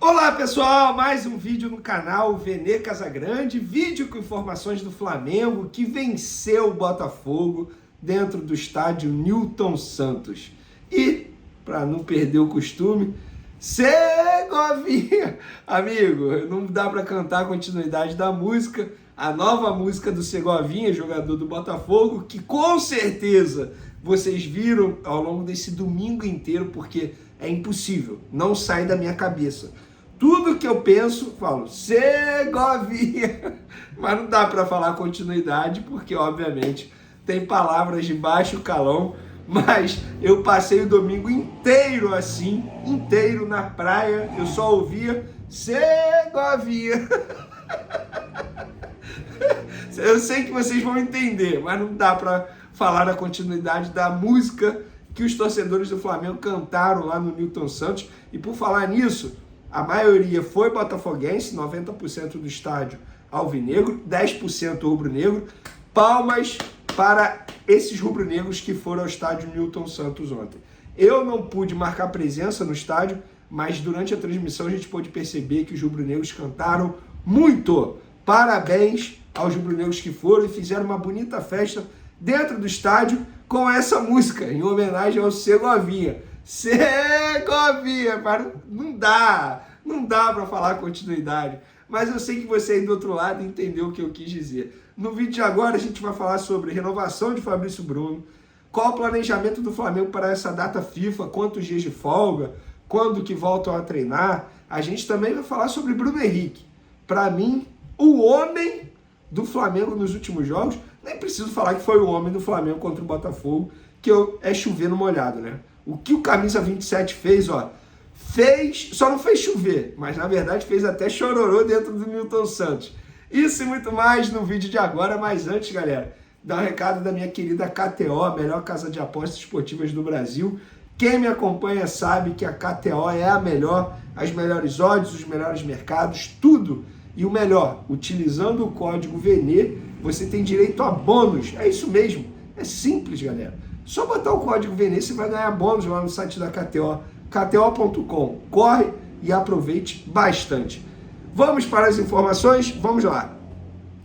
Olá pessoal, mais um vídeo no canal Vene Casagrande, vídeo com informações do Flamengo que venceu o Botafogo dentro do estádio Newton Santos. E, para não perder o costume, Segovinha! Amigo, não dá para cantar a continuidade da música, a nova música do Segovinha, jogador do Botafogo, que com certeza vocês viram ao longo desse domingo inteiro, porque é impossível, não sai da minha cabeça. Tudo que eu penso, falo, Segovinha, mas não dá para falar continuidade, porque obviamente tem palavras de baixo calão, mas eu passei o domingo inteiro assim, inteiro na praia, eu só ouvia Segovinha. Eu sei que vocês vão entender, mas não dá para falar a continuidade da música que os torcedores do Flamengo cantaram lá no Newton Santos. E por falar nisso, a maioria foi botafoguense, 90% do estádio alvinegro, 10% rubro-negro. Palmas para esses rubro-negros que foram ao estádio Newton Santos ontem. Eu não pude marcar presença no estádio, mas durante a transmissão a gente pôde perceber que os rubro-negros cantaram muito. Parabéns aos rubro-negros que foram e fizeram uma bonita festa dentro do estádio com essa música, em homenagem ao Segovinha. Segovinha, não dá para falar continuidade, mas eu sei que você aí do outro lado entendeu o que eu quis dizer. No vídeo de agora a gente vai falar sobre renovação de Fabrício Bruno, qual o planejamento do Flamengo para essa data FIFA, quantos dias de folga, quando que voltam a treinar. A gente também vai falar sobre Bruno Henrique, para mim, o homem do Flamengo nos últimos jogos. Nem preciso falar que foi o homem do Flamengo contra o Botafogo, que é chover no molhado, né? O que o camisa 27 fez, só não fez chover, mas na verdade fez até chororô dentro do Newton Santos. Isso e muito mais no vídeo de agora, mas antes, galera, dar um recado da minha querida KTO, a melhor casa de apostas esportivas do Brasil. Quem me acompanha sabe que a KTO é a melhor, as melhores odds, os melhores mercados, tudo. E o melhor, utilizando o código VENE, você tem direito a bônus. É isso mesmo, é simples, galera. Só botar o código VENE, você vai ganhar bônus lá no site da KTO, kto.com. Corre e aproveite bastante. Vamos para as informações? Vamos lá.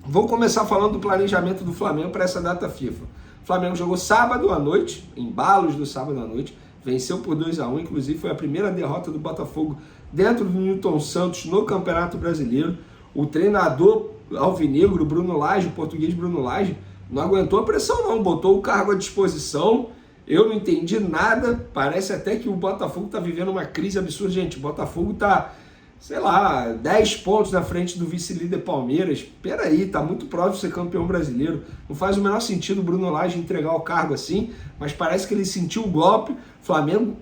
Vou começar falando do planejamento do Flamengo para essa data FIFA. O Flamengo jogou sábado à noite, embalos do sábado à noite, venceu por 2-1, inclusive foi a primeira derrota do Botafogo dentro do Newton Santos no Campeonato Brasileiro. O treinador alvinegro, Bruno Lage, o português Bruno Lage, não aguentou a pressão não, botou o cargo à disposição. Eu não entendi nada, parece até que o Botafogo está vivendo uma crise absurda. Gente, o Botafogo está, 10 pontos na frente do vice-líder Palmeiras. Peraí, tá muito próximo de ser campeão brasileiro. Não faz o menor sentido o Bruno Lage entregar o cargo assim, mas parece que ele sentiu o golpe. Flamengo,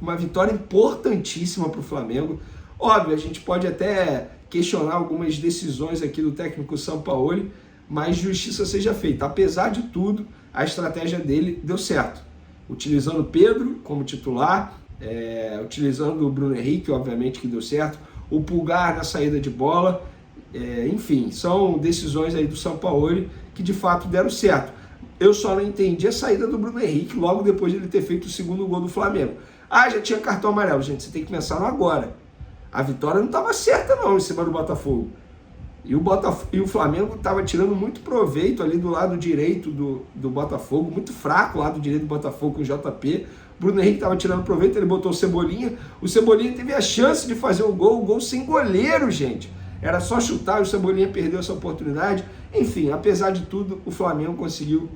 uma vitória importantíssima para o Flamengo. Óbvio, a gente pode até questionar algumas decisões aqui do técnico Sampaoli, mas justiça seja feita. Apesar de tudo, a estratégia dele deu certo. Utilizando o Pedro como titular, utilizando o Bruno Henrique, obviamente que deu certo, o Pulgar na saída de bola, enfim, são decisões aí do Sampaoli que de fato deram certo. Eu só não entendi a saída do Bruno Henrique logo depois de ele ter feito o segundo gol do Flamengo. Já tinha cartão amarelo. Gente, você tem que pensar no agora. A vitória não estava certa não em cima do Botafogo. E o Flamengo estava tirando muito proveito ali do lado direito do Botafogo, muito fraco o lado direito do Botafogo com o JP. Bruno Henrique estava tirando proveito, ele botou o Cebolinha teve a chance de fazer o gol sem goleiro, gente. Era só chutar e o Cebolinha perdeu essa oportunidade. Enfim, apesar de tudo, o Flamengo conseguiu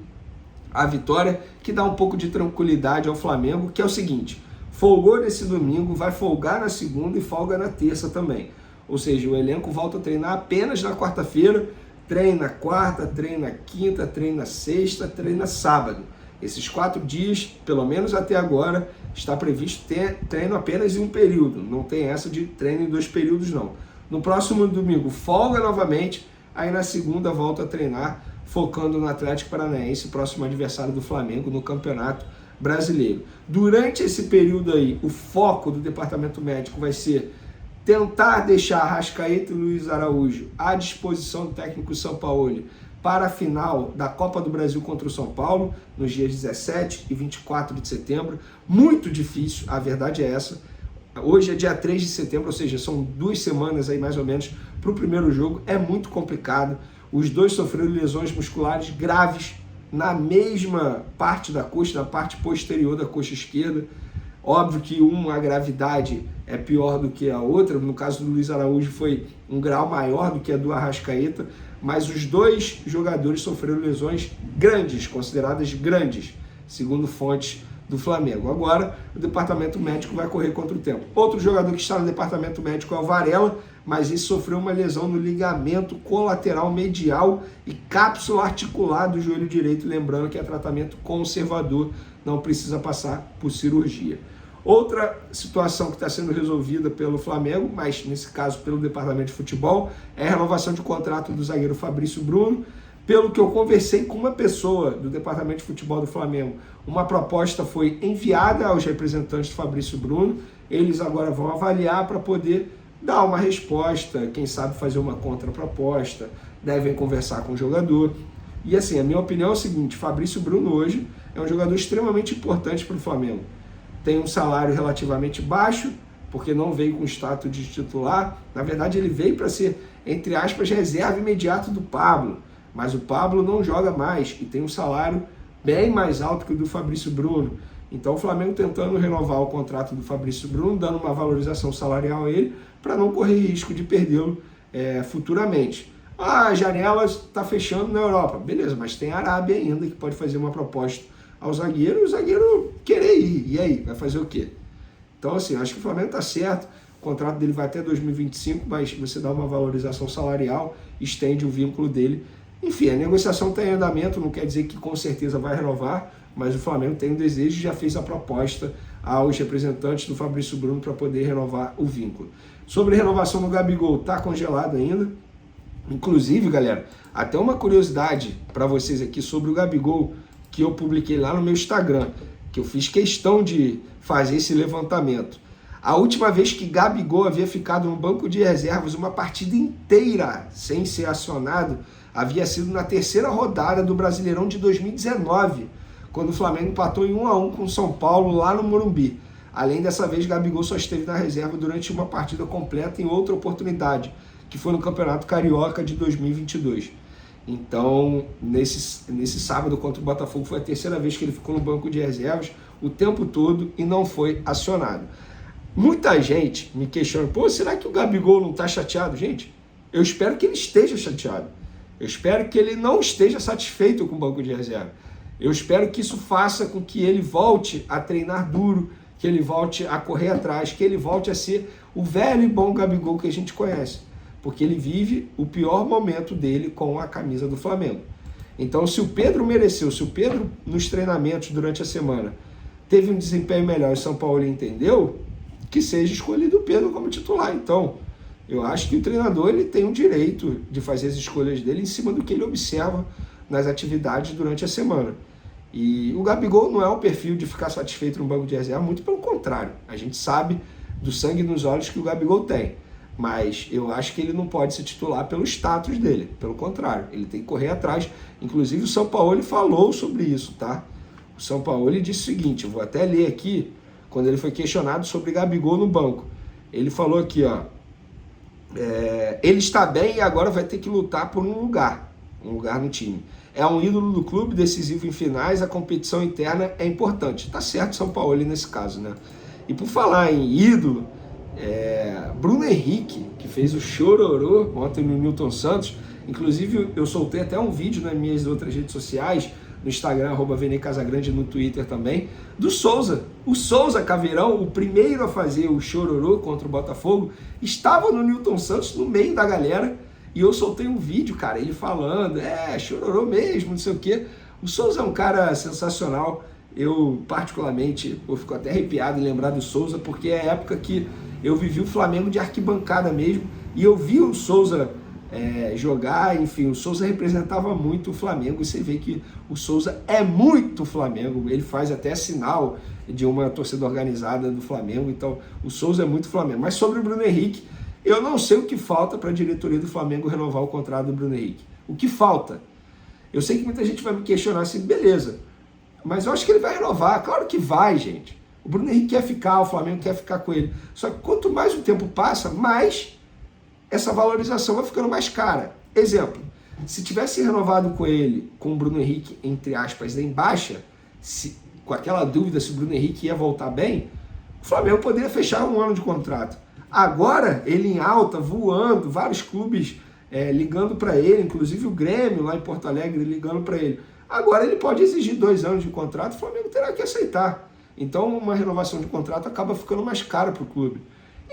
a vitória, que dá um pouco de tranquilidade ao Flamengo, que é o seguinte: folgou nesse domingo, vai folgar na segunda e folga na terça também. Ou seja, o elenco volta a treinar apenas na quarta-feira, treina quarta, treina quinta, treina sexta, treina sábado. Esses 4 dias, pelo menos até agora, está previsto ter treino apenas em um período. Não tem essa de treino em 2 períodos, não. No próximo domingo, folga novamente, aí na segunda volta a treinar, focando no Atlético Paranaense, próximo adversário do Flamengo no Campeonato Brasileiro. Durante esse período aí, o foco do departamento médico vai ser tentar deixar Arrascaeta e Luiz Araújo à disposição do técnico Sampaoli para a final da Copa do Brasil contra o São Paulo, nos dias 17 e 24 de setembro. Muito difícil, a verdade é essa. Hoje é dia 3 de setembro, ou seja, são 2 semanas aí mais ou menos para o primeiro jogo. É muito complicado. Os dois sofreram lesões musculares graves na mesma parte da coxa, na parte posterior da coxa esquerda. Óbvio que a gravidade é pior do que a outra. No caso do Luiz Araújo foi um grau maior do que a do Arrascaeta, mas os dois jogadores sofreram lesões grandes, consideradas grandes, segundo fontes do Flamengo. Agora, o departamento médico vai correr contra o tempo. Outro jogador que está no departamento médico é o Varela, mas ele sofreu uma lesão no ligamento colateral medial e cápsula articular do joelho direito, lembrando que é tratamento conservador, não precisa passar por cirurgia. Outra situação que está sendo resolvida pelo Flamengo, mas nesse caso pelo departamento de futebol, é a renovação de contrato do zagueiro Fabrício Bruno. Pelo que eu conversei com uma pessoa do departamento de futebol do Flamengo, uma proposta foi enviada aos representantes do Fabrício Bruno. Eles agora vão avaliar para poder dar uma resposta, quem sabe fazer uma contraproposta, devem conversar com o jogador. E assim, a minha opinião é o seguinte: Fabrício Bruno hoje é um jogador extremamente importante para o Flamengo. Tem um salário relativamente baixo, porque não veio com status de titular. Na verdade, ele veio para ser, entre aspas, reserva imediato do Pablo. Mas o Pablo não joga mais e tem um salário bem mais alto que o do Fabrício Bruno. Então o Flamengo tentando renovar o contrato do Fabrício Bruno, dando uma valorização salarial a ele, para não correr risco de perdê-lo futuramente. A janela está fechando na Europa. Beleza, mas tem a Arábia ainda que pode fazer uma proposta ao zagueiro e o zagueiro querer ir. E aí, vai fazer o quê? Então assim, acho que o Flamengo está certo. O contrato dele vai até 2025, mas você dá uma valorização salarial, estende o vínculo dele. Enfim, a negociação está em andamento, não quer dizer que com certeza vai renovar, mas o Flamengo tem um desejo e já fez a proposta aos representantes do Fabrício Bruno para poder renovar o vínculo. Sobre renovação do Gabigol, está congelado ainda. Inclusive, galera, até uma curiosidade para vocês aqui sobre o Gabigol, que eu publiquei lá no meu Instagram, que eu fiz questão de fazer esse levantamento. A última vez que Gabigol havia ficado no banco de reservas uma partida inteira sem ser acionado havia sido na terceira rodada do Brasileirão de 2019, quando o Flamengo empatou em 1-1 com o São Paulo lá no Morumbi. Além dessa vez, Gabigol só esteve na reserva durante uma partida completa em outra oportunidade, que foi no Campeonato Carioca de 2022. Então, nesse sábado contra o Botafogo, foi a terceira vez que ele ficou no banco de reservas o tempo todo e não foi acionado. Muita gente me questiona, será que o Gabigol não está chateado? Gente, eu espero que ele esteja chateado. Eu espero que ele não esteja satisfeito com o banco de reserva. Eu espero que isso faça com que ele volte a treinar duro, que ele volte a correr atrás, que ele volte a ser o velho e bom Gabigol que a gente conhece. Porque ele vive o pior momento dele com a camisa do Flamengo. Então, se o Pedro mereceu, se o Pedro nos treinamentos durante a semana teve um desempenho melhor e o São Paulo entendeu, que seja escolhido o Pedro como titular. Então, eu acho que o treinador ele tem o direito de fazer as escolhas dele em cima do que ele observa nas atividades durante a semana. E o Gabigol não é o perfil de ficar satisfeito no banco de reserva, muito pelo contrário. A gente sabe do sangue nos olhos que o Gabigol tem. Mas eu acho que ele não pode ser titular pelo status dele. Pelo contrário, ele tem que correr atrás. Inclusive o Sampaoli falou sobre isso, tá? O Sampaoli disse o seguinte, eu vou até ler aqui, quando ele foi questionado sobre Gabigol no banco. Ele falou aqui, ó, ele está bem e agora vai ter que lutar por um lugar no time. É um ídolo do clube, decisivo em finais, a competição interna é importante. Tá certo São Paulo nesse caso, né? E por falar em ídolo, Bruno Henrique, que fez o chororô ontem no Newton Santos, inclusive eu soltei até um vídeo nas minhas outras redes sociais, no Instagram, @VeneCasagrande, no Twitter também, do Souza. O Souza Caveirão, o primeiro a fazer o chororô contra o Botafogo, estava no Newton Santos, no meio da galera, e eu soltei um vídeo, cara, ele falando, chororô mesmo, não sei o quê. O Souza é um cara sensacional, eu particularmente, eu fico até arrepiado em lembrar do Souza, porque é a época que eu vivi o Flamengo de arquibancada mesmo, e eu vi o Souza jogar, enfim, o Souza representava muito o Flamengo, e você vê que o Souza é muito Flamengo, ele faz até sinal de uma torcida organizada do Flamengo, então o Souza é muito Flamengo. Mas sobre o Bruno Henrique, eu não sei o que falta para a diretoria do Flamengo renovar o contrato do Bruno Henrique. O que falta? Eu sei que muita gente vai me questionar assim, beleza, mas eu acho que ele vai renovar, claro que vai, gente. O Bruno Henrique quer ficar, o Flamengo quer ficar com ele. Só que quanto mais o tempo passa, mais essa valorização vai ficando mais cara. Exemplo, se tivesse renovado com ele, com o Bruno Henrique, entre aspas, em baixa, com aquela dúvida se o Bruno Henrique ia voltar bem, o Flamengo poderia fechar 1 ano de contrato. Agora, ele em alta, voando, vários clubes ligando para ele, inclusive o Grêmio lá em Porto Alegre ligando para ele. Agora ele pode exigir 2 anos de contrato, o Flamengo terá que aceitar. Então uma renovação de contrato acaba ficando mais cara para o clube.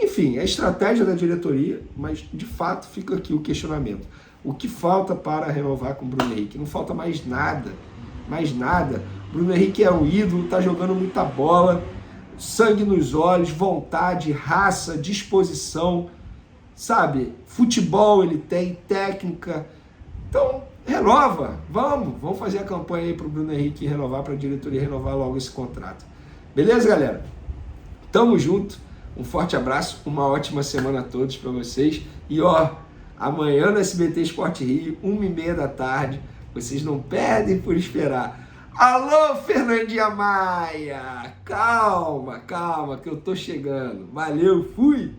Enfim, é estratégia da diretoria, mas de fato fica aqui o questionamento. O que falta para renovar com o Bruno Henrique? Não falta mais nada, mais nada. Bruno Henrique é um ídolo, está jogando muita bola, sangue nos olhos, vontade, raça, disposição, sabe? Futebol ele tem, técnica. Então, renova, vamos fazer a campanha aí para o Bruno Henrique renovar, para a diretoria renovar logo esse contrato. Beleza, galera? Tamo junto, um forte abraço, uma ótima semana a todos para vocês. E ó, amanhã no SBT Sport Rio, 1h30 da tarde, vocês não perdem por esperar. Alô, Fernandinha Maia! Calma, que eu tô chegando. Valeu, fui!